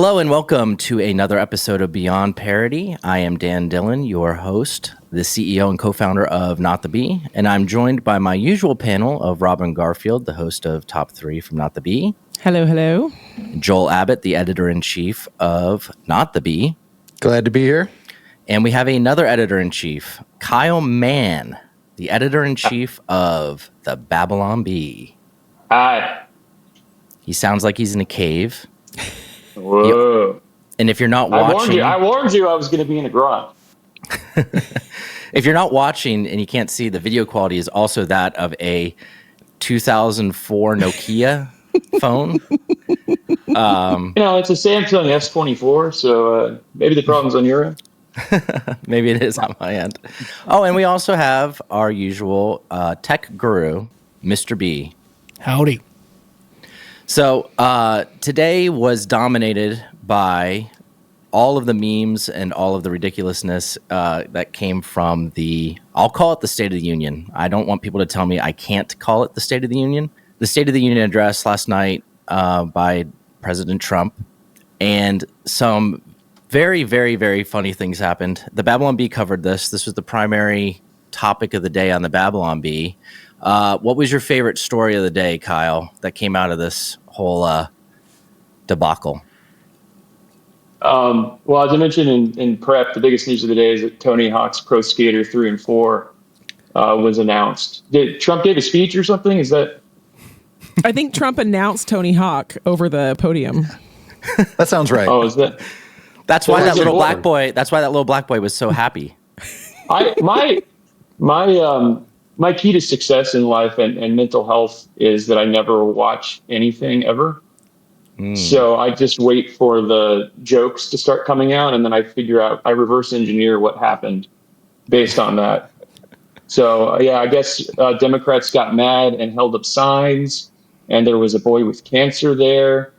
Hello and welcome to another episode of Beyond Parody. I am Dan Dillon, your host, the CEO and co-founder of Not the Bee, and I'm joined by my usual panel of Robin Garfield, the host of Top 3 from Not the Bee. Hello, hello. Joel Abbott, the editor-in-chief of Not the Bee. Glad to be here. And we have another editor-in-chief, Kyle Mann, the editor-in-chief of the Babylon Bee. Hi. He sounds like he's in a cave. Whoa. And if you're not watching... I warned you I was going to be in a garage. If you're not watching and you can't see, the video quality is also that of a 2004 Nokia phone. It's a Samsung S24, so maybe the problem's on your end. Maybe it is on my end. Oh, and we also have our usual tech guru, Mr. B. Howdy. So today was dominated by all of the memes and all of the ridiculousness that came from I'll call it the State of the Union. I don't want people to tell me I can't call it the State of the Union. The State of the Union address last night by President Trump, and some very, very, very funny things happened. The Babylon Bee covered this. This was the primary topic of the day on the Babylon Bee. What was your favorite story of the day, Kyle, that came out of this whole debacle? Well, as I mentioned in prep, the biggest news of the day is that Tony Hawk's Pro Skater 3 and 4 was announced. Did Trump give a speech or something? Is that? I think Trump announced Tony Hawk over the podium. That sounds right. Oh, is that? That's why that little black boy. That's why that little black boy was so happy. My key to success in life and mental health is that I never watch anything ever. So I just wait for the jokes to start coming out, and then I reverse engineer what happened based on that. So I guess Democrats got mad and held up signs, and there was a boy with cancer there,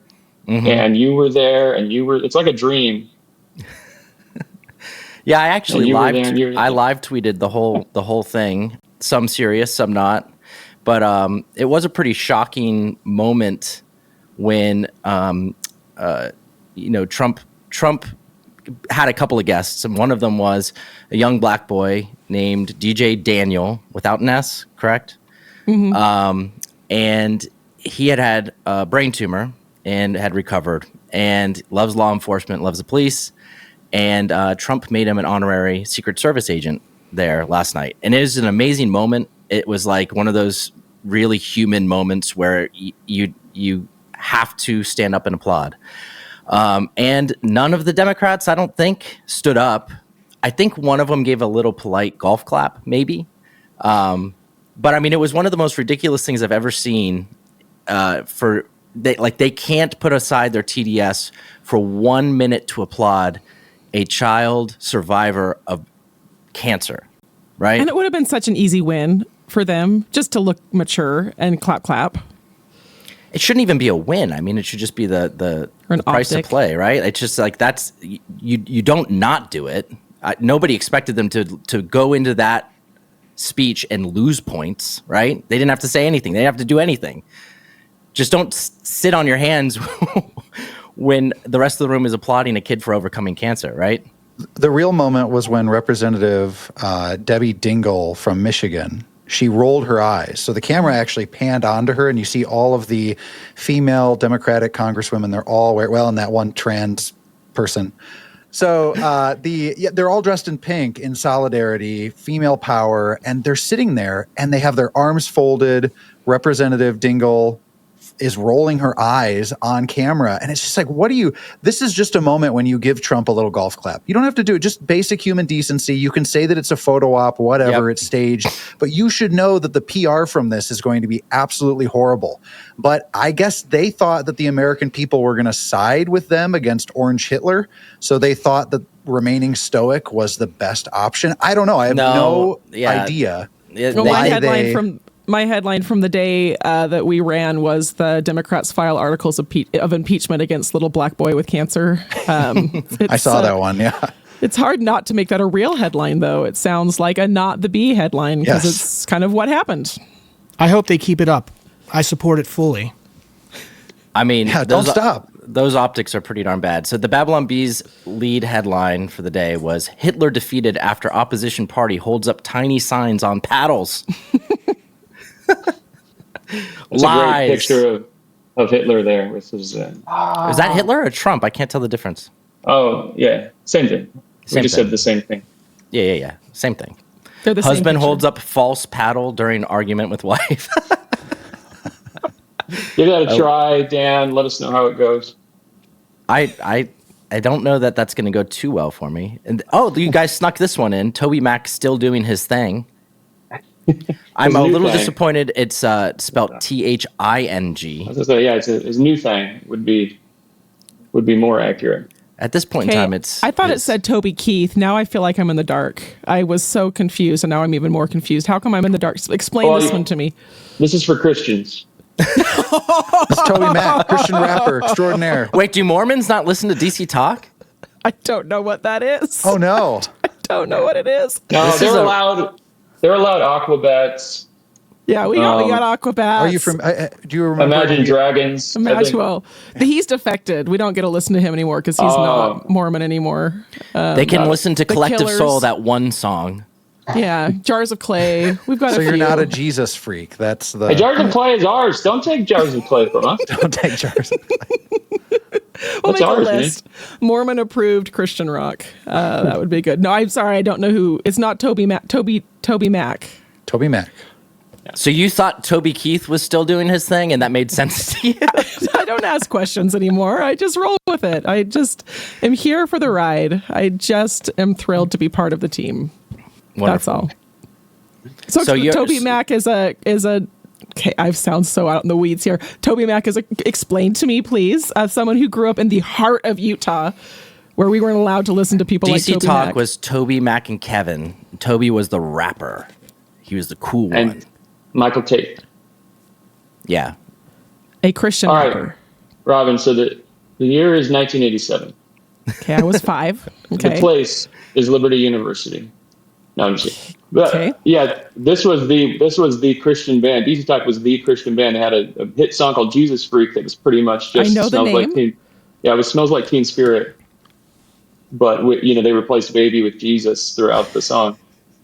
and you were there, and it's like a dream. Yeah, I actually live tweeted the whole thing. Some serious, some not. But it was a pretty shocking moment when Trump had a couple of guests, and one of them was a young black boy named DJ Daniel, without an S, correct? Mm-hmm. And he had a brain tumor and had recovered, and loves law enforcement, loves the police. And Trump made him an honorary Secret Service agent there last night. And it was an amazing moment. It was like one of those really human moments where you have to stand up and applaud. And none of the Democrats, I don't think, stood up. I think one of them gave a little polite golf clap, maybe. But I mean, it was one of the most ridiculous things I've ever seen. They can't put aside their TDS for 1 minute to applaud a child survivor of cancer, right? And it would have been such an easy win for them just to look mature and clap. It shouldn't even be a win. I mean, it should just be the price to play, right? It's just like that's you don't not do it. Nobody expected them to go into that speech and lose points, right? They didn't have to say anything. They didn't have to do anything. Just don't sit on your hands when the rest of the room is applauding a kid for overcoming cancer, right? The real moment was when Representative Debbie Dingell from Michigan, she rolled her eyes. So the camera actually panned onto her, and you see all of the female Democratic congresswomen. They're all and that one trans person. So they're all dressed in pink in solidarity, female power, and they're sitting there, and they have their arms folded. Representative Dingell is rolling her eyes on camera. And it's just like, this is just a moment when you give Trump a little golf clap. You don't have to do it. Just basic human decency. You can say that it's a photo op, whatever, It's staged, but you should know that the PR from this is going to be absolutely horrible. But I guess they thought that the American people were going to side with them against Orange Hitler. So they thought that remaining stoic was the best option. I don't know. I have no idea. My headline from the day that we ran was the Democrats file articles of impeachment against little black boy with cancer. I saw that one, yeah. It's hard not to make that a real headline, though. It sounds like a Not the Bee headline because it's kind of what happened. I hope they keep it up. I support it fully. I mean, don't stop. those optics are pretty darn bad. So the Babylon Bee's lead headline for the day was Hitler defeated after opposition party holds up tiny signs on paddles. That's a great picture of Hitler there with his. Is that Hitler or Trump? I can't tell the difference. Oh yeah, same thing. We just said the same thing. Yeah. Same thing. They're the Husband same holds up false paddle during argument with wife. Give that a try, Dan. Let us know how it goes. I don't know that that's going to go too well for me. And you guys snuck this one in. Toby Mac still doing his thing. I'm a little disappointed. It's spelled Thing. His new thing would be more accurate. At this point in time, I thought it said Toby Keith. Now I feel like I'm in the dark. I was so confused, and now I'm even more confused. How come I'm in the dark? Explain this one to me. This is for Christians. It's Toby Mac, Christian rapper extraordinaire. Wait, do Mormons not listen to DC Talk? I don't know what that is. Oh no, I don't know what it is. No, they're allowed Aquabats. Yeah, we got Aquabats. are you from? Do you remember? Imagine Dragons. He's defected. We don't get to listen to him anymore because he's not Mormon anymore. They can listen to Collective Killers. Soul, that one song. Yeah, Jars of Clay. We've got. So a you're few. not a Jesus freak. That's the. Hey, Jars of Clay is ours. Don't take Jars of Clay from us. Don't take Jars of Clay. We'll make ours, a list. Mormon approved Christian rock. That would be good. No, I'm sorry. I don't know who. It's not Toby Mac. Toby Mac. Toby Mac. So you thought Toby Keith was still doing his thing, and that made sense to you? I don't ask questions anymore. I just roll with it. I just am here for the ride. I just am thrilled to be part of the team. Wonderful. That's all. So Toby Mac is a. Okay, I sound so out in the weeds here. Toby Mac explain to me, please, as someone who grew up in the heart of Utah, where we weren't allowed to listen to people like Toby Mac. DC Talk was Toby Mac and Kevin. Toby was the rapper. He was the cool one. And Michael Tate. Yeah. A Christian rapper. Robin, so the year is 1987. Okay, I was 5. Okay. The place is Liberty University. No, I'm just kidding. But, yeah, this was the Christian band. DC Talk was the Christian band. They had a hit song called Jesus Freak that was pretty much just I know the name. It Smells Like Teen Spirit. But they replaced Baby with Jesus throughout the song.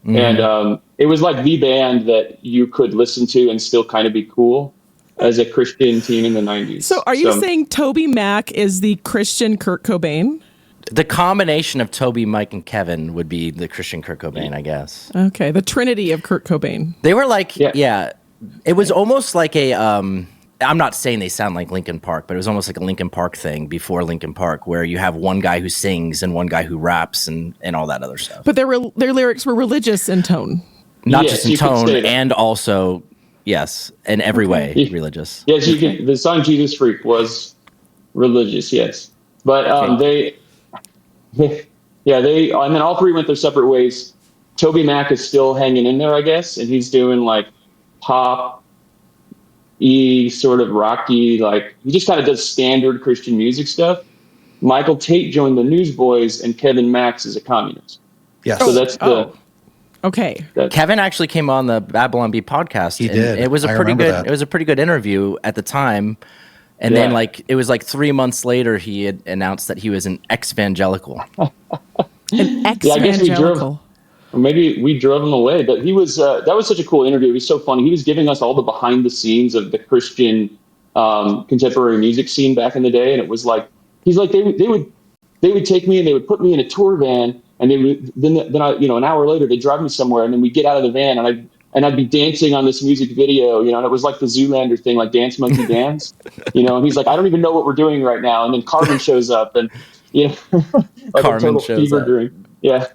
And it was like the band that you could listen to and still kind of be cool as a Christian teen in the 90s. So are you saying Toby Mac is the Christian Kurt Cobain? The combination of Toby, Mike, and Kevin would be the Christian Kurt Cobain, I guess. Okay, the trinity of Kurt Cobain. They were like, it was almost like a, I'm not saying they sound like Linkin Park, but it was almost like a Linkin Park thing before Linkin Park, where you have one guy who sings and one guy who raps and all that other stuff. But their lyrics were religious in tone. Not just in tone, and also, yes, in every way, religious. Yes, the song Jesus Freak was religious, yes. But they, and then all three went their separate ways. Toby Mac is still hanging in there, I guess, and he's doing like pop, sort of rocky, like he just kind of does standard Christian music stuff. Michael Tate joined the Newsboys, and Kevin Max is a communist. Yes. So that's okay. Kevin actually came on the Babylon Bee podcast. He did. It was a pretty good. It was a pretty good interview at the time. And then, it was like 3 months later, he had announced that he was an ex-evangelical. An ex-evangelical. Maybe we drove him away, but he was. That was such a cool interview. It was so funny. He was giving us all the behind the scenes of the Christian contemporary music scene back in the day, and it was like he's like they would take me and they would put me in a tour van, and they would then I, an hour later they'd drive me somewhere, and then we'd get out of the van, and I'd be dancing on this music video, and it was like the Zoolander thing, like Dance Monkey Dance, and he's like, I don't even know what we're doing right now, and then Carmen shows up, and like Carmen a total shows fever up. dream. Yeah.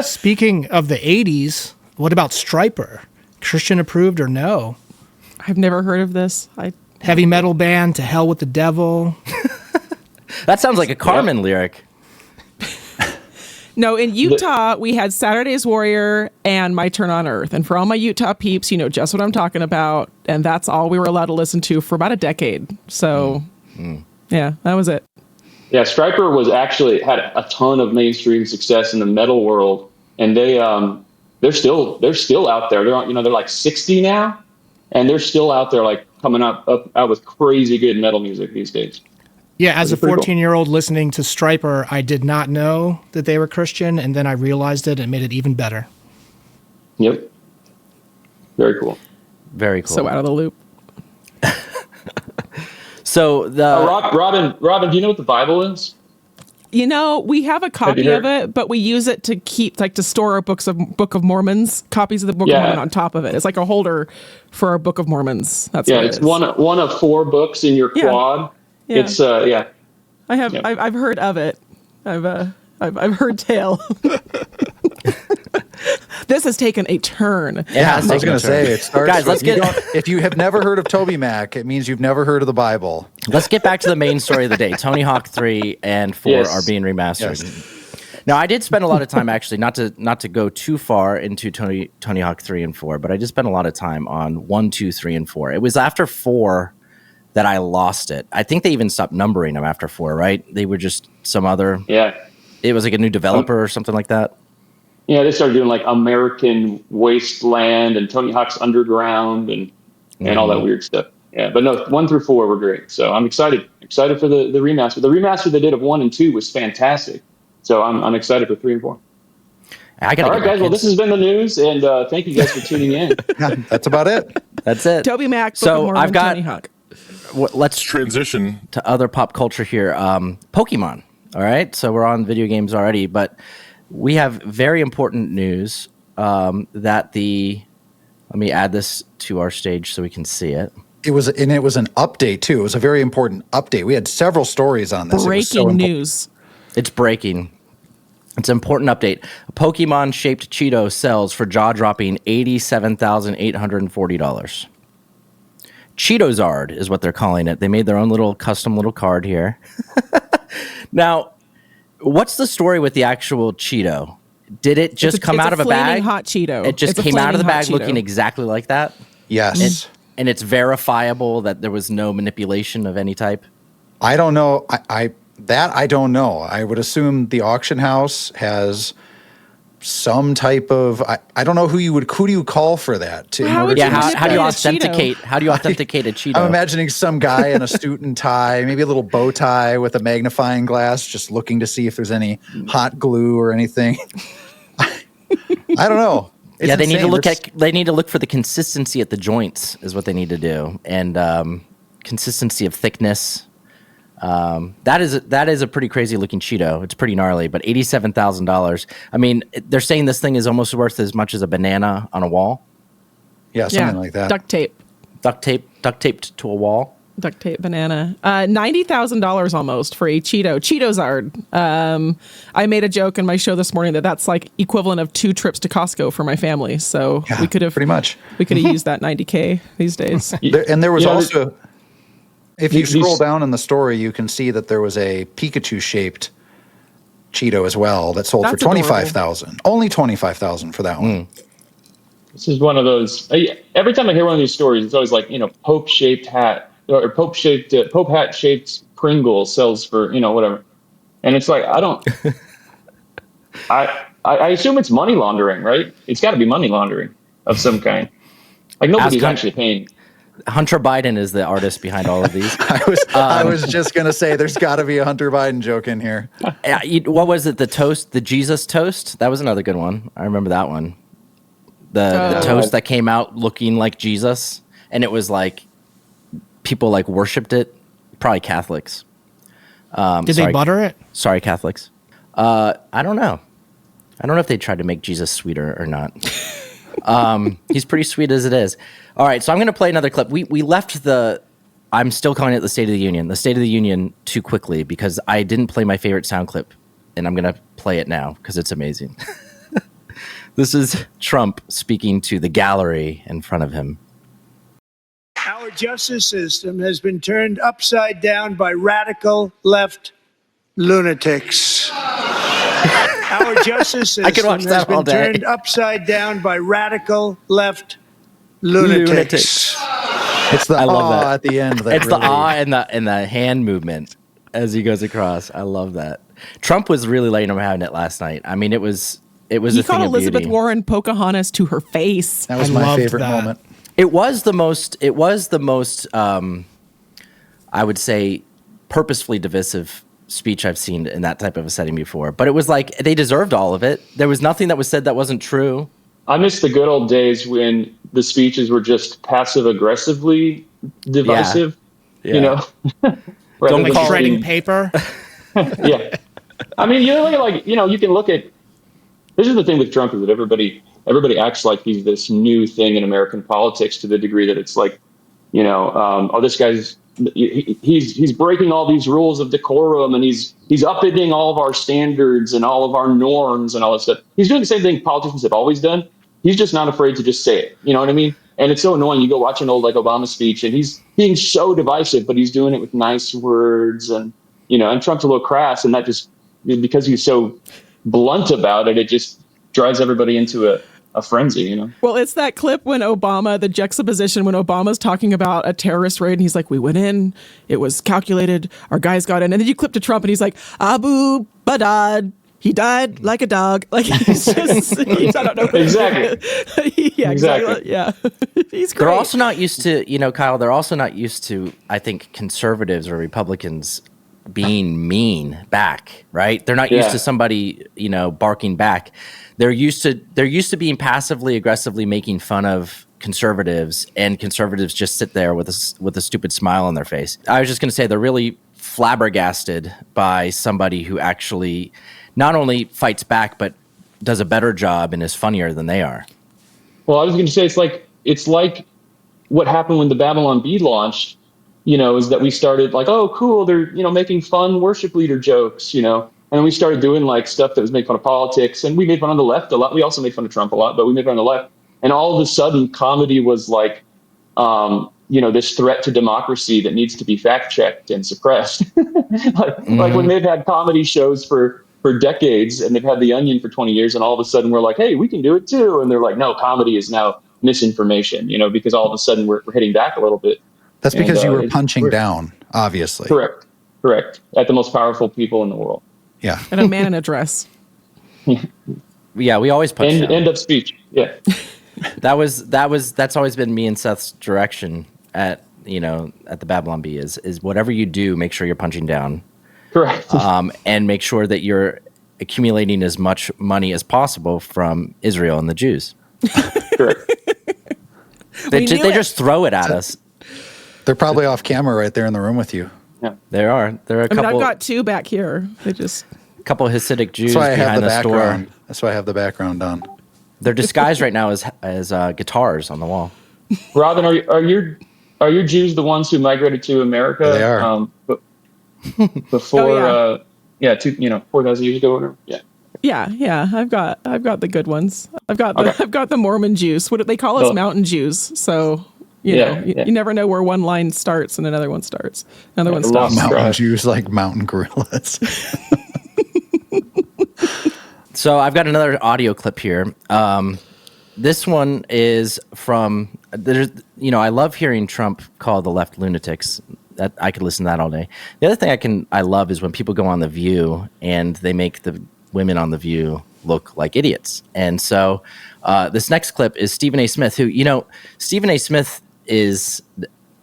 Speaking of the 80s, what about Stryper? Christian approved or no? I've never heard of this. Heavy metal band, To Hell with the Devil. That sounds like a Carmen lyric. No, in Utah, we had Saturday's Warrior and My Turn on Earth. And for all my Utah peeps, you know just what I'm talking about. And that's all we were allowed to listen to for about a decade. So, yeah, that was it. Yeah, Stryper was actually had a ton of mainstream success in the metal world, and they're still out there. They're like 60 now, and they're still out there like coming out with crazy good metal music these days. Yeah, as a Pretty cool. 14-year-old listening to Stryper, I did not know that they were Christian, and then I realized it and made it even better. Yep. Very cool. Very cool. So out of the loop. So the Robin, do you know what the Bible is? You know, we have a copy of it, but we use it to keep, like, to store our Book of Mormons, copies of the Book of Mormon on top of it. It's like a holder for our Book of Mormons. That's what it's it is. one of 4 books in your quad. Yeah. It's I have. Yep. I've heard of it. I've heard tale. This has taken a turn. Yeah, I was going to say, it starts. Guys, let's if you have never heard of Toby Mac, it means you've never heard of the Bible. Let's get back to the main story of the day. Tony Hawk 3 and 4 are being remastered. Yes. Now, I did spend a lot of time, actually, not to go too far into Tony Hawk 3 and 4, but I did spend a lot of time on 1, 2, 3, and 4. It was after 4 that I lost it. I think they even stopped numbering them after 4, right? They were just some other... Yeah. It was like a new developer or something like that. Yeah, they started doing like American Wasteland and Tony Hawk's Underground and all that weird stuff. Yeah, but no, 1 through 4 were great. So I'm excited for the remaster. The remaster they did of 1 and 2 was fantastic. So I'm excited for 3 and 4. All right, guys. Well, this has been the news, and thank you guys for tuning in. That's about it. That's it. Toby Mac, Book of Mormon, I've got Tony Hawk. Let's transition to other pop culture here. Pokemon. All right, so we're on video games already, but we have very important news that let me add this to our stage so we can see it. It was an update too. It was a very important update. We had several stories on this. Breaking news. It's breaking. It's an important update. A Pokemon-shaped Cheeto sells for jaw-dropping $87,840. Cheetozard is what they're calling it. They made their own custom little card here. Now, what's the story with the actual Cheeto? Did it just come out of a bag? Hot Cheeto. It just came out of the bag looking exactly like that? Yes. And it's verifiable that there was no manipulation of any type? I don't know. I don't know. I would assume the auction house has some type of I don't know who do you call for that? How do you authenticate a Cheeto? I'm imagining some guy in a suit and tie, maybe a little bow tie with a magnifying glass, just looking to see if there's any hot glue or anything. I don't know. It's they insane. need to look for the consistency at the joints is what they need to do, and consistency of thickness. That is a pretty crazy looking Cheeto. It's pretty gnarly, but $87,000. I mean, they're saying this thing is almost worth as much as a banana on a wall. Yeah, something like that. Duct taped to a wall. Duct tape banana. $90,000 almost for a Cheetozard. I made a joke in my show this morning that's like equivalent of 2 trips to Costco for my family. So we could have pretty much used that $90K these days. There was also. If you scroll down in the story, you can see that there was a Pikachu-shaped Cheeto as well that sold for $25,000. Only $25,000 for that one. This is one of those. Every time I hear one of these stories, it's always like Pope-shaped hat or Pope hat-shaped Pringle sells for whatever, and it's like I don't. I assume it's money laundering, right? It's got to be money laundering of some kind. Like nobody's actually paying. Hunter Biden is the artist behind all of these. I was just going to say there's got to be a Hunter Biden joke in here. What was it? The Jesus toast? That was another good one. I remember that one. The toast that came out looking like Jesus, and it was like people like worshipped it. Probably Catholics. Did they butter it? Sorry, Catholics. I don't know. I don't know if they tried to make Jesus sweeter or not. He's pretty sweet as it is. All right, so I'm going to play another clip. We left I'm still calling it the State of the Union too quickly because I didn't play my favorite sound clip, and I'm going to play it now because it's amazing. This is Trump speaking to the gallery in front of him. Our justice system has been turned upside down by radical left lunatics. Our justice system has been turned upside down by radical left lunatics. It's the awe at the end. It's the awe and the hand movement as he goes across. I love that. Trump was really letting him have it last night. I mean, it was a thing of beauty. He called Elizabeth Warren Pocahontas to her face. That was my favorite moment. It was the most. I would say purposefully divisive speech I've seen in that type of a setting before. But it was like they deserved all of it. There was nothing that was said that wasn't true. I miss the good old days when the speeches were just passive aggressively divisive. Yeah. You know, Don't like shredding paper. Yeah. I mean, you look at, like, you know, you can look at, this is the thing with Trump, is that everybody acts like he's this new thing in American politics, to the degree that it's like, you know, oh, this guy's, he's breaking all these rules of decorum, and he's upending all of our standards and all of our norms and all that stuff. He's doing the same thing politicians have always done. He's just not afraid to just say it. You know what I mean? And it's so annoying. You go watch an old, like, Obama speech, and he's being so divisive, but he's doing it with nice words, and, you know, and Trump's a little crass, and that just, because he's so blunt about it, it just drives everybody into a frenzy, you know? Well, it's that clip when the juxtaposition when Obama's talking about a terrorist raid, and he's like, we went in, it was calculated, our guys got in. And then you clip to Trump, and he's like, Abu Badad, he died like a dog. Like, he's just, I don't know. Exactly. Yeah, exactly. Yeah. He's great. They're also not used to, you know, Kyle, they're also not used to, I think, conservatives or Republicans being mean back, right? They're not used to somebody, you know, barking back. They're used to being passively aggressively making fun of conservatives, and conservatives just sit there with a stupid smile on their face. I was just going to say, they're really flabbergasted by somebody who actually not only fights back, but does a better job and is funnier than they are. Well, I was going to say, it's like what happened when the Babylon Bee launched, you know, is that we started like, oh, cool, they're, you know, making fun worship leader jokes, you know, and then we started doing like stuff that was making fun of politics, and we made fun of the left a lot. We also made fun of Trump a lot, but we made fun of the left. And all of a sudden, comedy was like, you know, this threat to democracy that needs to be fact checked and suppressed. Like when they've had comedy shows for decades, and they've had The Onion for 20 years, and all of a sudden we're like, hey, we can do it too. And they're like, no, comedy is now misinformation, you know, because all of a sudden we're hitting back a little bit. That's because you were punching down, obviously. Correct. At the most powerful people in the world. Yeah. And a man in a dress. Yeah, we always punch down. End of speech. Yeah. That's always been me and Seth's direction at the Babylon Bee is whatever you do, make sure you're punching down. Correct. And make sure that you're accumulating as much money as possible from Israel and the Jews. Correct. They just throw it at us. They're probably off camera right there in the room with you. Yeah. There are a couple. I've got two back here. They just a couple of Hasidic Jews That's why I have behind the the store. background. That's why I have the background on. They're disguised right now as guitars on the wall. Robin, are your Jews the ones who migrated to America? They are. Before 4,000 years ago or whatever. Yeah. Yeah. I've got the good ones. I've got the Mormon Jews. What do they call us? Mountain Jews. So you never know where one line starts and another one starts. Another one stops. Mountain Jews, like mountain gorillas. So I've got another audio clip here. This one is from I love hearing Trump call the left lunatics. That I could listen to that all day. The other thing I love is when people go on The View and they make the women on The View look like idiots. And so this next clip is Stephen A. Smith, who, Stephen A. Smith is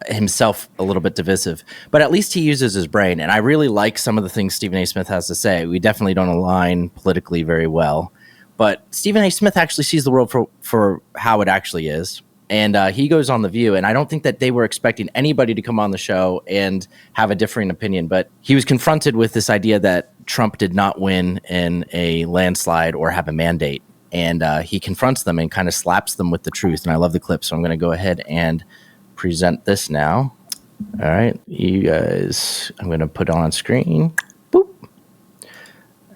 himself a little bit divisive, but at least he uses his brain. And I really like some of the things Stephen A. Smith has to say. We definitely don't align politically very well, but Stephen A. Smith actually sees the world for how it actually is. And he goes on The View, and I don't think that they were expecting anybody to come on the show and have a differing opinion, but he was confronted with this idea that Trump did not win in a landslide or have a mandate. And he confronts them and kind of slaps them with the truth. And I love the clip, so I'm going to go ahead and present this now. All right, you guys, I'm going to put on screen. Boop.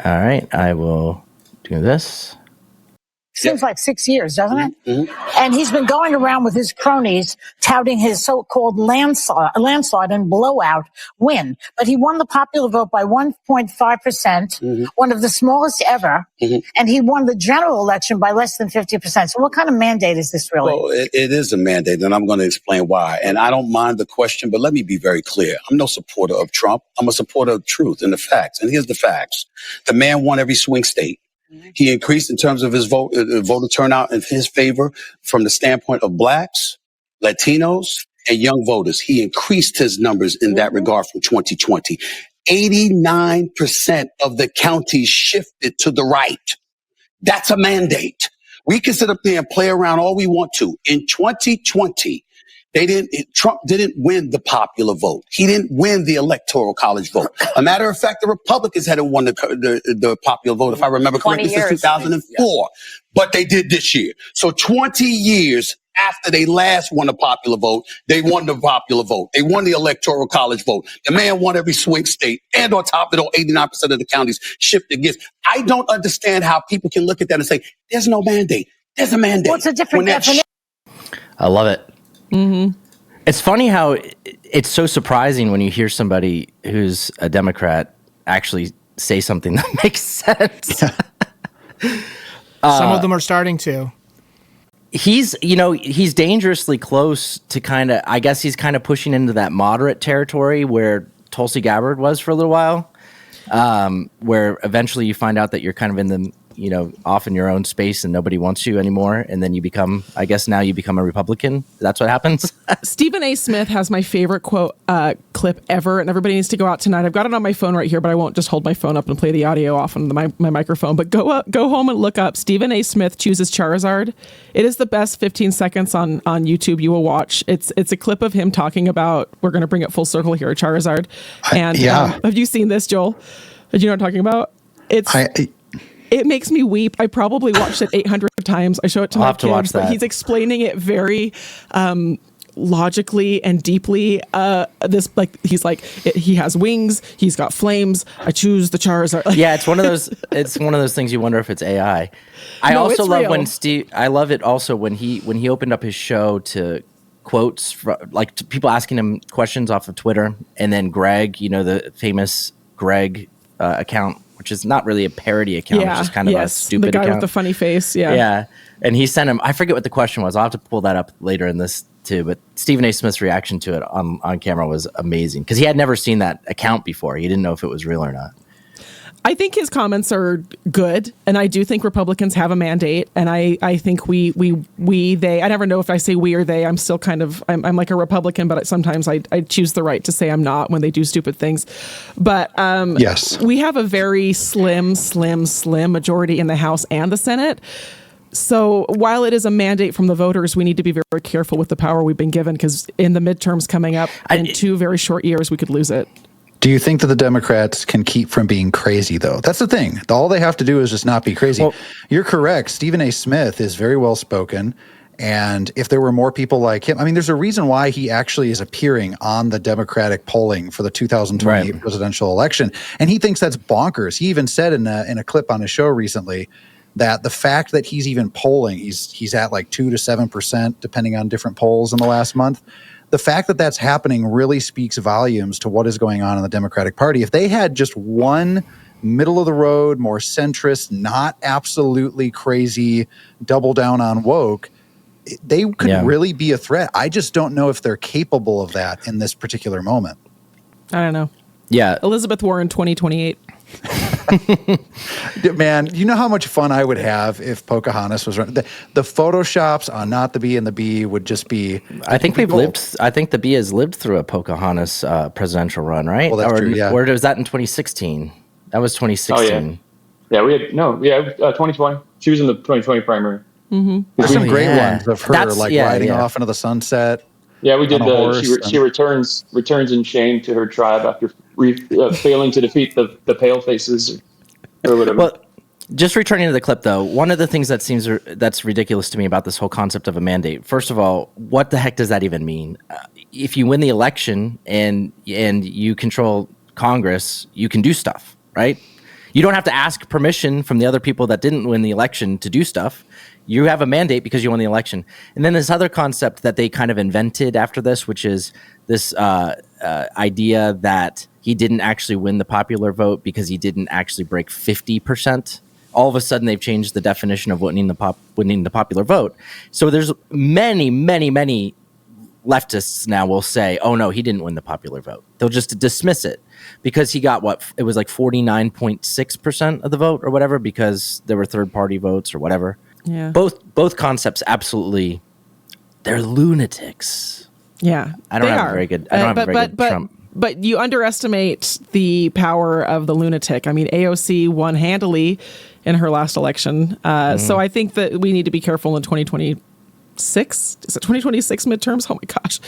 All right, I will do this. Seems like 6 years, doesn't it? Mm-hmm. And he's been going around with his cronies touting his so-called landslide and blowout win. But he won the popular vote by 1.5%, one of the smallest ever. Mm-hmm. And he won the general election by less than 50%. So what kind of mandate is this really? Well, it is a mandate, and I'm going to explain why. And I don't mind the question, but let me be very clear. I'm no supporter of Trump. I'm a supporter of truth and the facts. And here's the facts. The man won every swing state. He increased in terms of his voter turnout in his favor from the standpoint of blacks, Latinos, and young voters. He increased his numbers in that regard from 2020. 89% of the counties shifted to the right. That's a mandate. We can sit up there and play around all we want to. In 2020, Trump didn't win the popular vote. He didn't win the electoral college vote. A matter of fact, the Republicans hadn't won the popular vote, if I remember correctly, since 2004. But they did this year. So 20 years after they last won the popular vote, they won the popular vote. They won the electoral college vote. The man won every swing state. And on top of it, 89% of the counties shifted gifts. I don't understand how people can look at that and say, there's no mandate. There's a mandate. What's a different definition? I love it. Mm-hmm. It's funny how it's so surprising when you hear somebody who's a Democrat actually say something that makes sense. Some of them are starting to. He's dangerously close to I guess he's kind of pushing into that moderate territory where Tulsi Gabbard was for a little while, where eventually you find out that you're kind of in the, off in your own space and nobody wants you anymore. And then you become a Republican. That's what happens. Stephen A. Smith has my favorite quote clip ever, and everybody needs to go out tonight. I've got it on my phone right here, but I won't just hold my phone up and play the audio off on my microphone. But go home and look up Stephen A. Smith chooses Charizard. It is the best 15 seconds on YouTube you will watch. It's a clip of him talking about, we're going to bring it full circle here, Charizard. And have you seen this, Joel? Do you know what I'm talking about? It makes me weep. I probably watched it 800 times. I show it to my kids, but he's explaining it very logically and deeply. He's like, he has wings. He's got flames. I choose the Charizard. Yeah, it's one of those. It's one of those things you wonder if it's AI. I also love when Steve. I love it also when he opened up his show to quotes to people asking him questions off of Twitter, and then Greg, the famous Greg account, which is not really a parody account. It's just kind of a stupid account. The guy with the funny face. Yeah. Yeah. And he sent him, I forget what the question was. I'll have to pull that up later in this too. But Stephen A. Smith's reaction to it on camera was amazing because he had never seen that account before. He didn't know if it was real or not. I think his comments are good, and I do think Republicans have a mandate, and I think they, I never know if I say we or they. I'm still I'm like a Republican, but sometimes I choose the right to say I'm not when they do stupid things. But yes, we have a very slim majority in the House and the Senate. So while it is a mandate from the voters, we need to be very careful with the power we've been given, because in the midterms coming up in 2 very short years, we could lose it. Do you think that the Democrats can keep from being crazy, though? That's the thing. All they have to do is just not be crazy. Well, you're correct. Stephen A. Smith is very well spoken. And if there were more people like him, there's a reason why he actually is appearing on the Democratic polling for the 2028 presidential election. And he thinks that's bonkers. He even said in a clip on his show recently that the fact that he's even polling, he's at like 2 to 7%, depending on different polls in the last month. The fact that that's happening really speaks volumes to what is going on in the Democratic Party. If they had just one middle of the road, more centrist, not absolutely crazy, double down on woke, they could really be a threat. I just don't know if they're capable of that in this particular moment. I don't know. Yeah. Elizabeth Warren 2028. Man, you know how much fun I would have if Pocahontas was running. The photoshops on Not the Bee and the Bee would just be. I think the Bee has lived through a Pocahontas presidential run, right? Well, that's true, yeah. Or was that in 2016? That was 2016. Oh, yeah. We had 2020. She was in the 2020 primary. Mm-hmm. There's some great ones of her riding off into the sunset. Yeah, we did she returns in shame to her tribe after failing to defeat the pale faces or whatever. Well, just returning to the clip though, one of the things that's ridiculous to me about this whole concept of a mandate. First of all, what the heck does that even mean? If you win the election and you control Congress, you can do stuff, right? You don't have to ask permission from the other people that didn't win the election to do stuff. You have a mandate because you won the election. And then this other concept that they kind of invented after this, which is this idea that he didn't actually win the popular vote because he didn't actually break 50%. All of a sudden, they've changed the definition of winning the popular vote. So there's many leftists now will say, oh, no, he didn't win the popular vote. They'll just dismiss it because he got it was like 49.6% of the vote or whatever because there were third-party votes or whatever. Yeah. Both concepts absolutely, they're lunatics. Yeah, I don't have a very good Trump. But you underestimate the power of the lunatic. I mean, AOC won handily in her last election. So I think that we need to be careful in 2026. Is it 2026 midterms? Oh my gosh.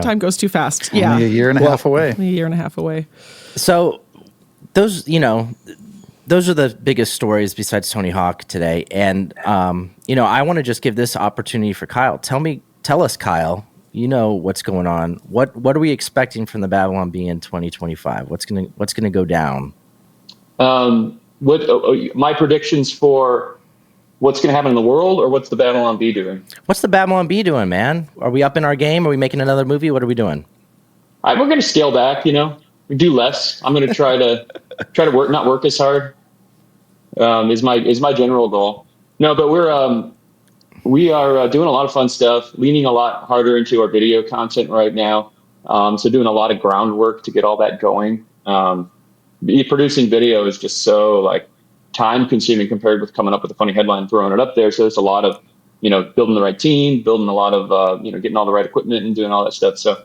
Time goes too fast. Only a year and a half away. A year and a half away. So those are the biggest stories besides Tony Hawk today. And, I want to just give this opportunity for Kyle. Tell us, Kyle, what's going on. What are we expecting from the Babylon Bee in 2025? What's gonna go down? My predictions for what's going to happen in the world, or what's the Babylon Bee doing? What's the Babylon Bee doing, man? Are we up in our game? Are we making another movie? What are we doing? We're going to scale back. We do less. I'm going to try to not work as hard. Is my general goal. No, but we are doing a lot of fun stuff, leaning a lot harder into our video content right now. So doing a lot of groundwork to get all that going. Producing video is just so time consuming compared with coming up with a funny headline and throwing it up there. So there's a lot of, building the right team, building a lot of, getting all the right equipment and doing all that stuff. So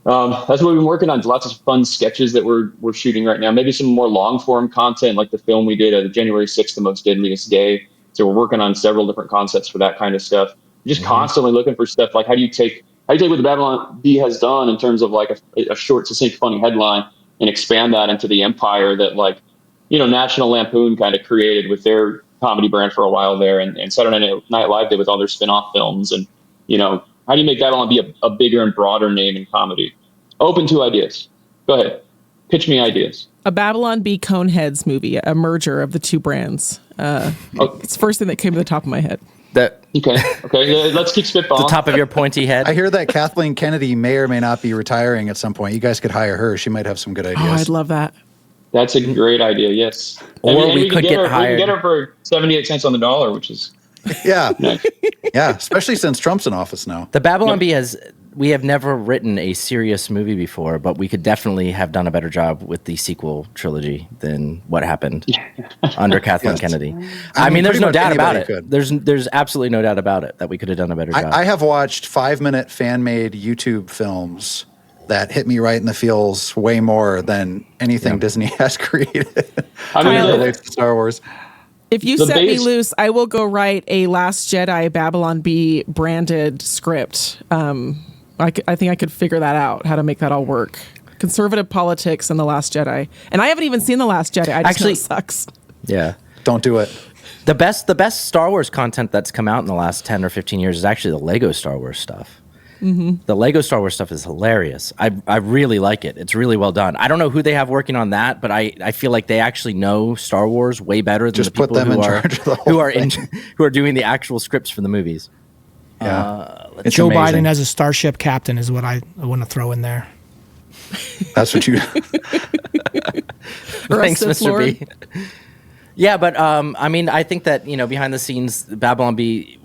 that's what we've been working on. Lots of fun sketches that we're shooting right now. Maybe some more long form content, like the film we did January 6th, The Most Deadliest Day. So we're working on several different concepts for that kind of stuff. Just constantly looking for stuff like how do you take what the Babylon Bee has done in terms of a short, succinct, funny headline and expand that into the empire that National Lampoon kind of created with their comedy brand for a while there, and Saturday Night Live did with all their spin-off films. And how do you make Babylon Bee a bigger and broader name in comedy? Open to ideas. Go ahead, pitch me ideas. A Babylon Bee Coneheads movie, a merger of the two brands. It's the first thing that came to the top of my head. Okay. Let's keep spitballing. The top of your pointy head. I hear that Kathleen Kennedy may or may not be retiring at some point. You guys could hire her. She might have some good ideas. Oh, I'd love that. That's a great idea. Yes. Or we could get hired. We can get her for 78 cents on the dollar, which is nice. Yeah. Especially since Trump's in office now. The Babylon Bee we have never written a serious movie before, but we could definitely have done a better job with the sequel trilogy than what happened under Kathleen Kennedy. I mean, there's no doubt about it. There's absolutely no doubt about it that we could have done a better job. I have watched 5-minute fan-made YouTube films that hit me right in the feels way more than anything Disney has created. I mean, it relates to Star Wars. If you set me loose, I will go write a Last Jedi Babylon Bee branded script. I think I could figure that out, how to make that all work. Conservative politics and The Last Jedi. And I haven't even seen The Last Jedi. I just know it sucks. Yeah. Don't do it. The best Star Wars content that's come out in the last 10 or 15 years is actually the Lego Star Wars stuff. Mm-hmm. The Lego Star Wars stuff is hilarious. I really like it. It's really well done. I don't know who they have working on that, but I feel like they actually know Star Wars way better than the people who are doing the actual scripts for the movies. Yeah, Joe Biden as a starship captain is what I want to throw in there. That's what you. Thanks, Mr. B. Yeah, but I mean, I think that behind the scenes, Babylon Bee,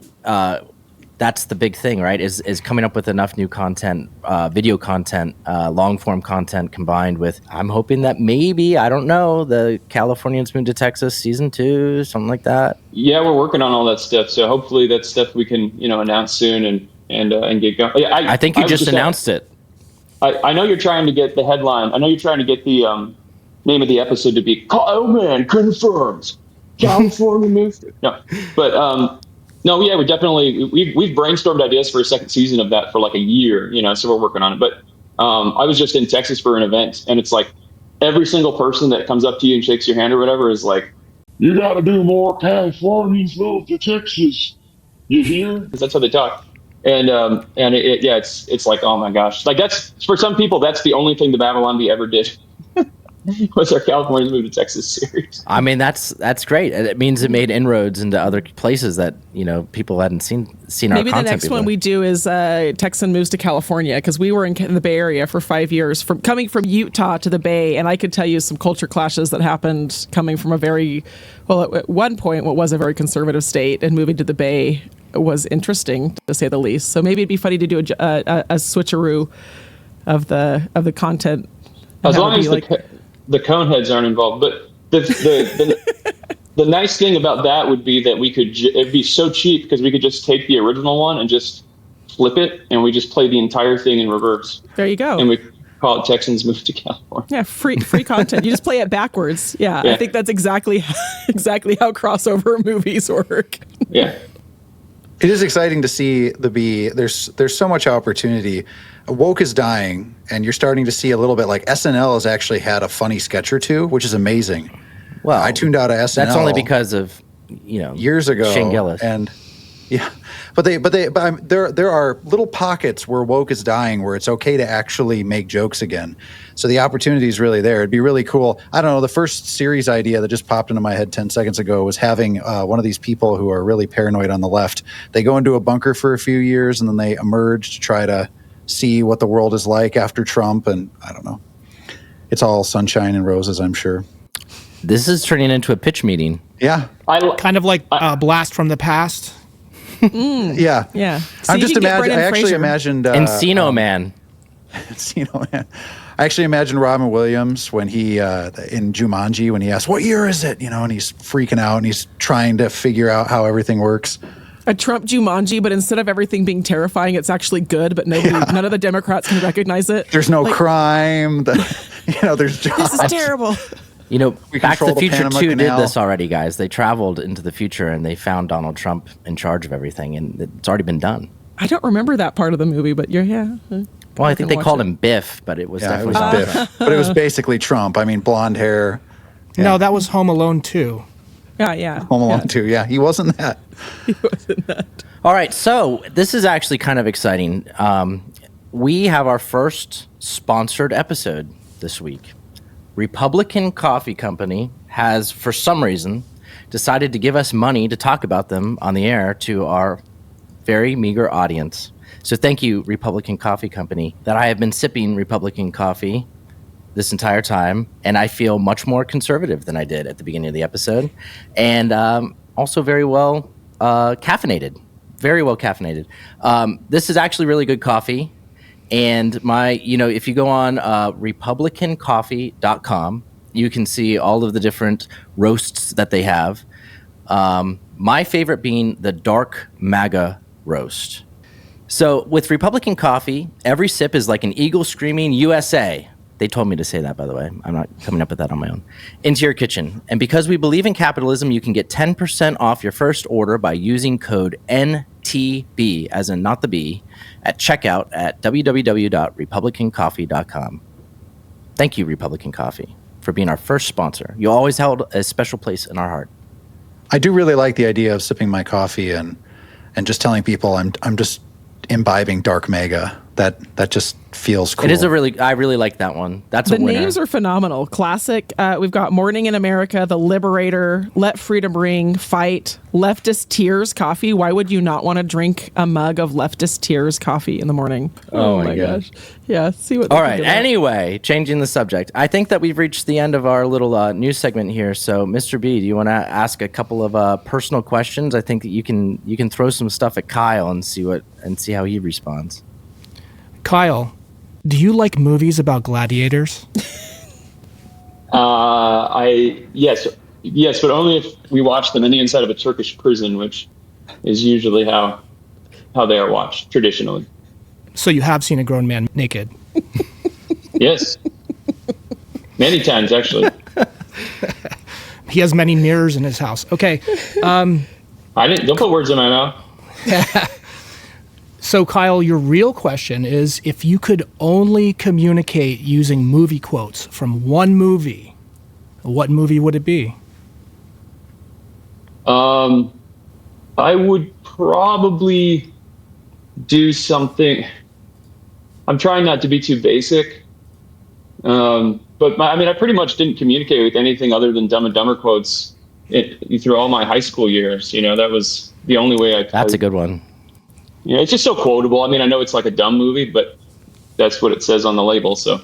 that's the big thing, right? Is coming up with enough new content, video content, long form content combined with. I'm hoping that maybe the Californians Moved to Texas season 2, something like that. Yeah, we're working on all that stuff. So hopefully that's stuff we can announce soon and get going. Yeah, I think you just announced it. I know you're trying to get the headline. I know you're trying to get the name of the episode to be "Oh Man Confirms California Moved." No, but. No, yeah, we've brainstormed ideas for a second season of that for a year, so we're working on it. But I was just in Texas for an event, and it's every single person that comes up to you and shakes your hand or whatever is like, "You got to do more Californians move to Texas." You hear? Because that's how they talk. And it's like, oh my gosh, that's for some people that's the only thing the Babylon Bee ever did. Was our Californians Moved to Texas series. I mean, that's great. It means it made inroads into other places that people hadn't seen our content. Maybe the next one we do is Texan moves to California, because we were in the Bay Area for 5 years, coming from Utah to the Bay, and I could tell you some culture clashes that happened coming from at one point what was a very conservative state, and moving to the Bay was interesting to say the least. So maybe it'd be funny to do a switcheroo of the content. As long as the Coneheads aren't involved, but the nice thing about that would be that it'd be so cheap because we could just take the original one and just flip it and we just play the entire thing in reverse. There you go. And we call it Texans Move to California. Yeah, free content. You just play it backwards. Yeah. I think that's exactly how crossover movies work. Yeah. It is exciting to see there's so much opportunity. Woke is dying, and you're starting to see a little bit like SNL has actually had a funny sketch or two, which is amazing. Well, I tuned out of SNL. That's only because of, years ago. Shane Gillis. And yeah, but there are little pockets where woke is dying where it's okay to actually make jokes again. So the opportunity is really there. It'd be really cool. I don't know. The first series idea that just popped into my head 10 seconds ago was having one of these people who are really paranoid on the left. They go into a bunker for a few years and then they emerge to try to see what the world is like after Trump. And I don't know. It's all sunshine and roses, I'm sure. This is turning into a pitch meeting. Yeah. Kind of like a blast from the past. Yeah. Yeah. I'm just imagining. I actually imagined Encino Man. Encino Man. I actually imagined Robin Williams when he in Jumanji when he asks, "What year is it?" And he's freaking out and he's trying to figure out how everything works. A Trump Jumanji, but instead of everything being terrifying, it's actually good. But none of the Democrats can recognize it. There's no crime. There's jobs. This is terrible. Back to the Future Panama 2 Canal. did this already, guys. They traveled into the future and they found Donald Trump in charge of everything, and it's already been done. I don't remember that part of the movie, but yeah. Well, I think they called him Biff, but it was definitely it was Donald Biff. Trump. But it was basically Trump. I mean, blonde hair. Yeah. No, that was Home Alone 2. Yeah. Home Alone 2. Yeah, he wasn't that. All right, so this is actually kind of exciting. We have our first sponsored episode this week. Republican Coffee Company has, for some reason, decided to give us money to talk about them on the air to our very meager audience. So thank you, Republican Coffee Company, that I have been sipping Republican coffee this entire time, and I feel much more conservative than I did at the beginning of the episode, and also very well caffeinated. Very well caffeinated. This is actually really good coffee. And if you go on republicancoffee.com, you can see all of the different roasts that they have. My favorite being the Dark MAGA roast. So with Republican coffee, every sip is like an eagle screaming USA. They told me to say that, by the way. I'm not coming up with that on my own. Into your kitchen. And because we believe in capitalism, you can get 10% off your first order by using code NTB, as in not the B, at checkout at www.republicancoffee.com. Thank you, Republican Coffee, for being our first sponsor. You always held a special place in our heart. I do really like the idea of sipping my coffee and just telling people I'm just imbibing Dark MAGA. That just feels cool. It is I really like that one. That's the a winner. names are phenomenal. Classic. We've got Morning in America, The Liberator, Let Freedom Ring, Fight, Leftist Tears Coffee. Why would you not want to drink a mug of Leftist Tears coffee in the morning? Oh my gosh. Yeah, see what. All right. Anyway, changing the subject. I think that we've reached the end of our little news segment here. So, Mr. B, do you want to ask a couple of personal questions? I think that you can throw some stuff at Kyle and see how he responds. Kyle, do you like movies about gladiators? Yes, but only if we watch them in the inside of a Turkish prison, which is usually how they are watched traditionally. So you have seen a grown man naked? Yes, many times actually. He has many mirrors in his house. Okay. Don't put words in my mouth. So, Kyle, your real question is, if you could only communicate using movie quotes from one movie, what movie would it be? I would probably do something. I'm trying not to be too basic, but I pretty much didn't communicate with anything other than Dumb and Dumber quotes through all my high school years. That was the only way I could. That's a good one. Yeah, it's just so quotable. I know it's like a dumb movie, but that's what it says on the label. So,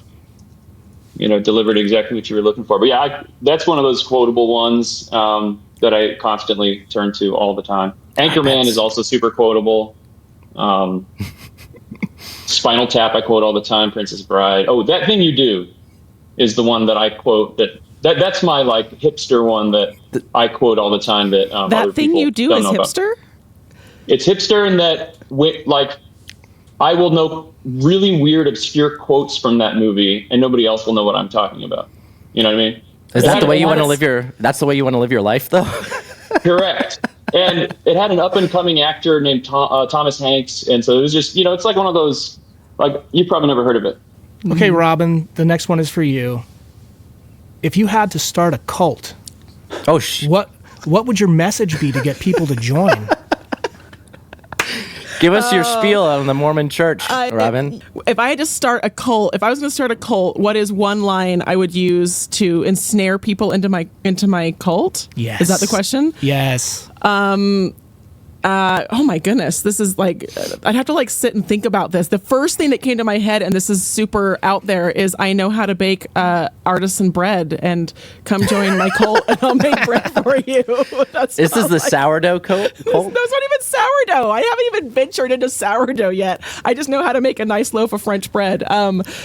delivered exactly what you were looking for. But yeah, that's one of those quotable ones that I constantly turn to all the time. Anchorman is also super quotable. Spinal Tap I quote all the time. Princess Bride. Oh, That Thing You Do is the one that I quote. That's my hipster one that I quote all the time. That That Thing You Do is hipster? It's hipster in that, I will know really weird, obscure quotes from that movie, and nobody else will know what I'm talking about. You know what I mean? Is that the way you want to live your? That's the way you want to live your life, though. Correct. And it had an up and coming actor named Thomas Hanks, and so it was just, it's like one of those, like, you've probably never heard of it. Okay, Robin, the next one is for you. If you had to start a cult, what would your message be to get people to join? Give us your spiel on the Mormon Church, Robin. If I had to start a cult, if I was going to start a cult, what is one line I would use to ensnare people into my cult? Yes. Is that the question? Yes. Oh my goodness, this is like, I'd have to like sit and think about this. The first thing that came to my head, and this is super out there, is I know how to bake artisan bread, and come join my cult and I'll make bread for you. This is the sourdough cult? No, it's not even sourdough. I haven't even ventured into sourdough yet. I just know how to make a nice loaf of French bread.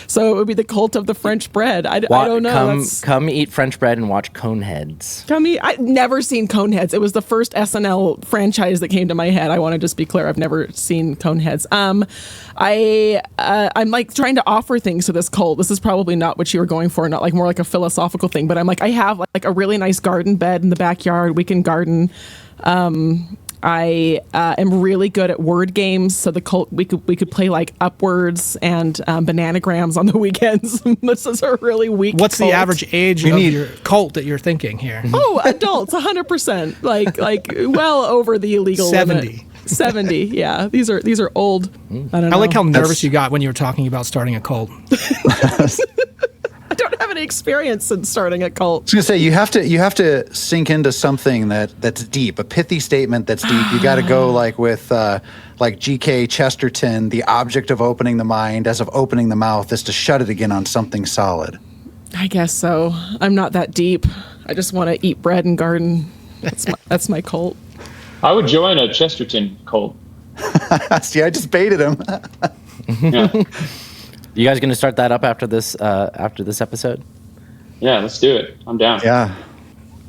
So it would be the cult of the French bread. I don't know. Come eat French bread and watch Coneheads. Come eat. I've never seen Coneheads. It was the first SNL franchise that came to my head. I want to just be clear. I've never seen Coneheads. I'm like trying to offer things to this cult. This is probably not what you were going for, not like more like a philosophical thing, but I'm like, I have like a really nice garden bed in the backyard. We can garden. I am really good at word games, so the cult we could play like Upwards and Bananagrams on the weekends. This is a really weak. What's cult. The average age of your cult that you're thinking here? Oh, adults, 100%, like well over the illegal 70. limit. 70, yeah. These are old. I don't know. I like how nervous you got when you were talking about starting a cult. I don't have any experience in starting a cult. I was gonna say you have to sink into something that's deep, a pithy statement that's deep. You got to go like with like G.K. Chesterton. The object of opening the mind, as of opening the mouth, is to shut it again on something solid. I guess so. I'm not that deep. I just want to eat bread and garden. That's my cult. I would join a Chesterton cult. See, I just baited him. Yeah. You guys going to start that up after this episode? Yeah, let's do it. I'm down. Yeah.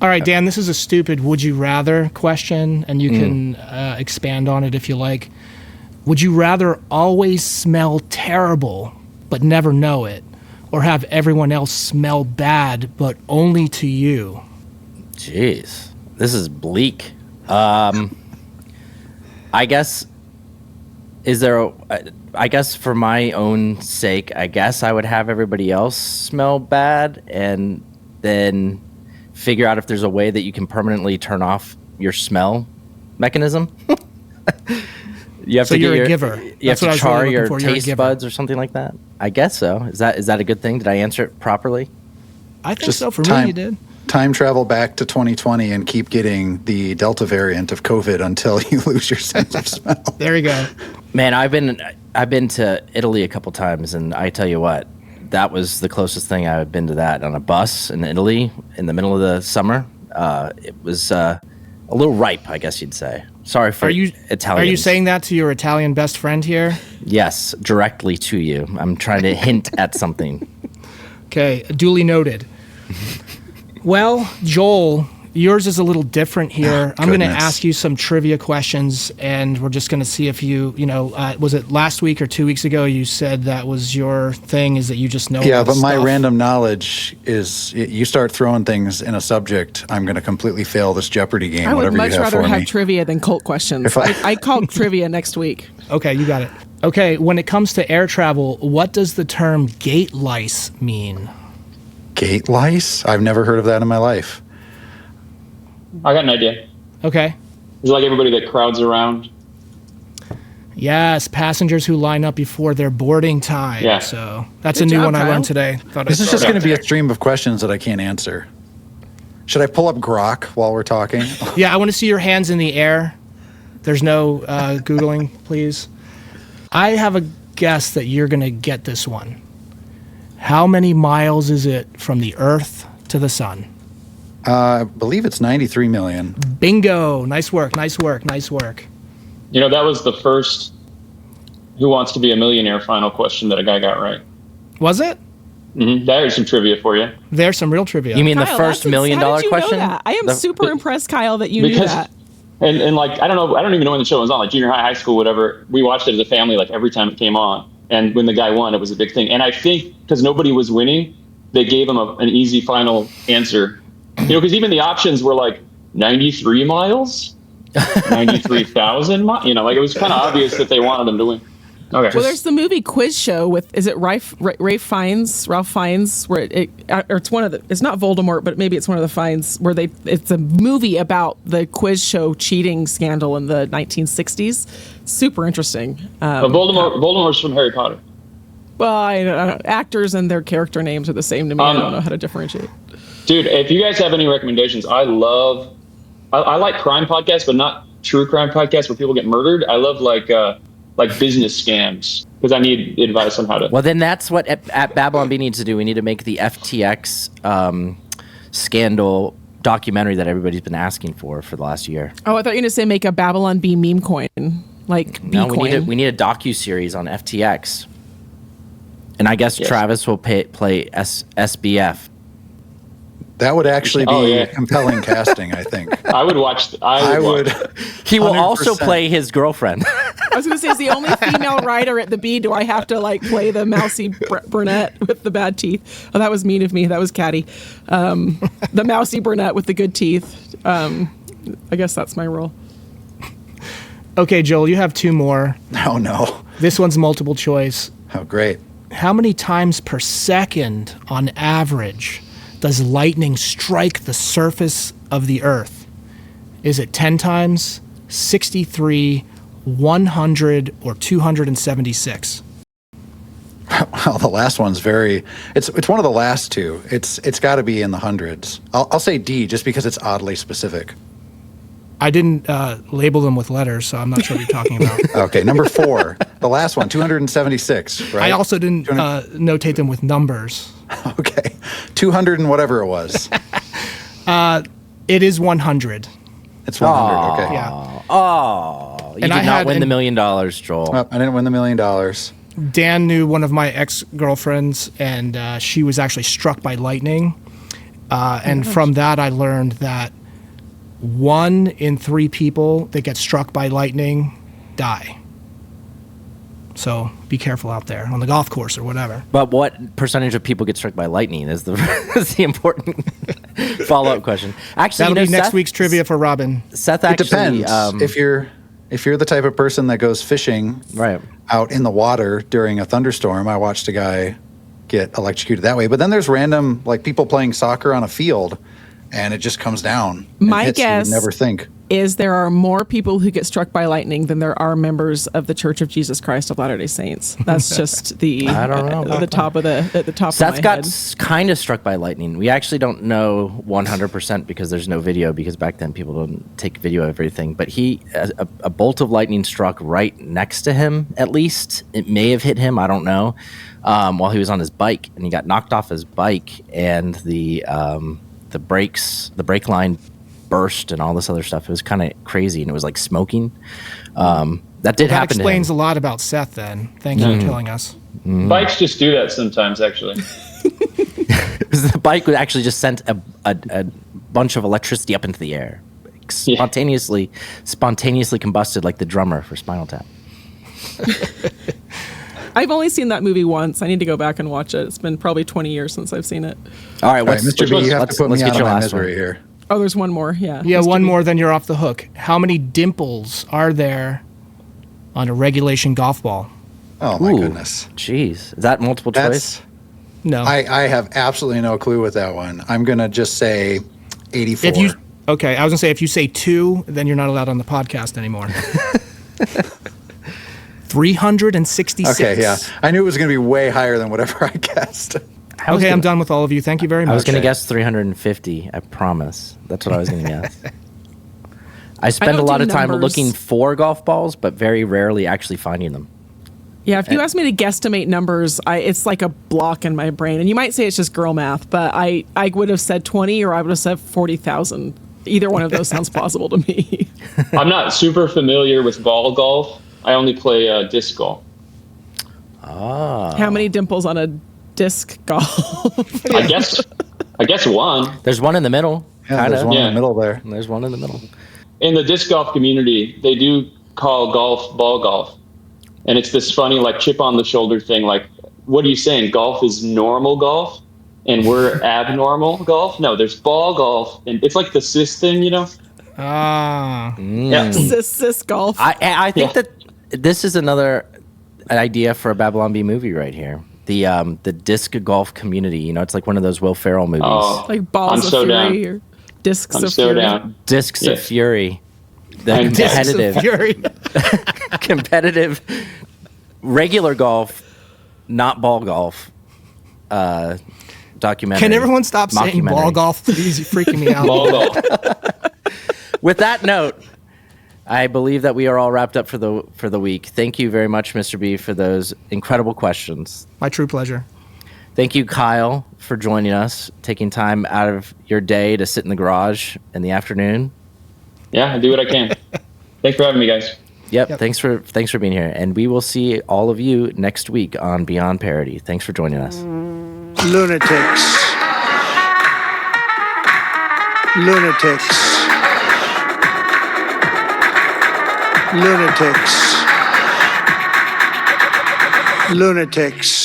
All right, Dan, this is a stupid would you rather question, and you can expand on it if you like. Would you rather always smell terrible but never know it, or have everyone else smell bad but only to you? Jeez, this is bleak. I guess, I guess for my own sake, I guess I would have everybody else smell bad and then figure out if there's a way that you can permanently turn off your smell mechanism. You have so to you're a giver. You have to char your taste buds or something like that. I guess so. Is that a good thing? Did I answer it properly? I think so. For me, you did. Time travel back to 2020 and keep getting the Delta variant of COVID until you lose your sense of smell. There you go. Man, I've been to Italy a couple times, and I tell you what, that was the closest thing I've been to that on a bus in Italy in the middle of the summer. It was a little ripe, I guess you'd say. Sorry for Italians. Are you saying that to your Italian best friend here? Yes, directly to you. I'm trying to hint at something. Okay, duly noted. Well, Joel, yours is a little different here. I'm going to ask you some trivia questions, and we're just going to see if was it last week or 2 weeks ago you said that was your thing, is that you just know Yeah, but stuff? my random knowledge is you start throwing things in a subject, I'm going to completely fail this Jeopardy game, I would much rather have me. trivia than cult questions. I call trivia next week. Okay, you got it. Okay, when it comes to air travel, what does the term gate lice mean? Gate lice? I've never heard of that in my life. I got an idea. Okay. It's like everybody that crowds around. Yes, passengers who line up before their boarding time. Yeah. So that's a new one I learned today. This is just going to be a stream of questions that I can't answer. Should I pull up Grok while we're talking? Yeah, I want to see your hands in the air. There's no Googling, please. I have a guess that you're going to get this one. How many miles is it from the Earth to the sun? I believe it's 93 million. Bingo. Nice work, nice work, nice work. That was the first Who Wants to Be a Millionaire final question that a guy got right. Was it? Mm-hmm. There's some trivia for you. There's some real trivia. You mean Kyle, the first $1 million question? I am super impressed, Kyle, that you knew that. And like, I don't even know when the show was on, like junior high, high school, whatever. We watched it as a family, like every time it came on. And when the guy won, it was a big thing. And I think because nobody was winning, they gave him an easy final answer. Because even the options were like 93 miles, 93,000 miles. Like it was kind of obvious that they wanted him to win. Okay. Well, there's the movie Quiz Show with, is it Ralph Fiennes, where it's one of the, it's not Voldemort, but maybe it's one of the Fiennes, where it's a movie about the quiz show cheating scandal in the 1960s. Super interesting. Voldemort's from Harry Potter. Well, I don't know. Actors and their character names are the same to me. I don't know how to differentiate. Dude, if you guys have any recommendations, I like crime podcasts, but not true crime podcasts where people get murdered. I love like business scams because I need advice on how to. Well, then that's what at Babylon B needs to do. We need to make the FTX scandal documentary that everybody's been asking for the last year. Oh, I thought you were going to say make a Babylon B meme coin, like no, B-coin. we need a docu-series on FTX. And I guess Travis will play SBF. That would actually be compelling casting, I think. I would watch. He will 100%. Also play his girlfriend. I was going to say, as the only female writer at the B, do I have to play the mousy brunette with the bad teeth? Oh, that was mean of me. That was catty. The mousy brunette with the good teeth. I guess that's my role. Okay, Joel, you have two more. Oh, no. This one's multiple choice. Oh, great. How many times per second on average does lightning strike the surface of the Earth? Is it 10 times, 63, 100, or 276? Well, the last one's it's one of the last two. It's got to be in the hundreds. I'll say D just because it's oddly specific. I didn't label them with letters, so I'm not sure what you're talking about. Okay, number 4. The last one, 276, right? I also didn't notate them with numbers. Okay, 200 and whatever it was. It is 100. It's 100, okay. Yeah. Oh, you did not win the $1 million, Joel. I didn't win the $1 million. Dan knew one of my ex-girlfriends, and she was actually struck by lightning. And from that, I learned that 1 in 3 people that get struck by lightning die. So be careful out there on the golf course or whatever. But what percentage of people get struck by lightning is the important follow-up question. Actually, that'll be next week's trivia for Robin. Seth actually, it depends. If you're the type of person that goes fishing out in the water during a thunderstorm, I watched a guy get electrocuted that way. But then there's random people playing soccer on a field, and it just comes down. My guess you never think. is there are more people who get struck by lightning than there are members of the Church of Jesus Christ of Latter-day Saints. That's just I don't know at the top of my Seth got head. kind of struck by lightning. We actually don't know 100% because there's no video, because back then people don't take video of everything. But a bolt of lightning struck right next to him, at least. It may have hit him, I don't know, while he was on his bike. And he got knocked off his bike, and the brake line burst and all this other stuff. It was kind of crazy, and it was like smoking. That happen to him. That explains a lot about Seth then. Thank you for telling us. Bikes just do that sometimes, actually. The bike would actually just sent a bunch of electricity up into the air. Spontaneously combusted like the drummer for Spinal Tap. I've only seen that movie once. I need to go back and watch it. It's been probably 20 years since I've seen it. All right, Mr. B, you have to put me out of my misery here. Oh, there's one more. Yeah. Yeah, one more, then you're off the hook. How many dimples are there on a regulation golf ball? Oh, my goodness. Jeez. Is that multiple choice? No. I have absolutely no clue with that one. I'm going to just say 84. Okay, I was going to say if you say 2, then you're not allowed on the podcast anymore. 366. Okay, yeah. I knew it was going to be way higher than whatever I guessed. Okay, I'm done with all of you. Thank you very much. I was going to guess 350. I promise. That's what I was going to guess. I spend a lot of time looking for golf balls, but very rarely actually finding them. Yeah, if you ask me to guesstimate numbers, it's like a block in my brain. And you might say it's just girl math, but I would have said 20 or I would have said 40,000. Either one of those sounds plausible to me. I'm not super familiar with ball golf. I only play disc golf. How many dimples on a disc golf? I guess one. There's one in the middle. Yeah, there's one in the middle there. There's one in the middle. in the disc golf community, they do call golf ball golf. And it's this funny, like, chip on the shoulder thing. Like, what are you saying? Golf is normal golf and we're abnormal golf? No, there's ball golf. And it's like the cis thing, you know? Yeah. Cis golf. I think that this is another idea for a Babylon Bee movie right here. The disc golf community. You know, it's like one of those Will Ferrell movies. Oh, like Balls of Fury or Discs of Fury. Down. Discs of Fury. The competitive regular golf, not ball golf documentary. Can everyone stop saying ball golf, please? You're freaking me out. Ball golf. With that note, I believe that we are all wrapped up for the week. Thank you very much, Mr. B, for those incredible questions. My true pleasure. Thank you, Kyle, for joining us, taking time out of your day to sit in the garage in the afternoon. Yeah, I do what I can. Thanks for having me, guys. Yep. Thanks for being here. And we will see all of you next week on Beyond Parody. Thanks for joining us. Lunatics. Lunatics. Lunatics. Lunatics.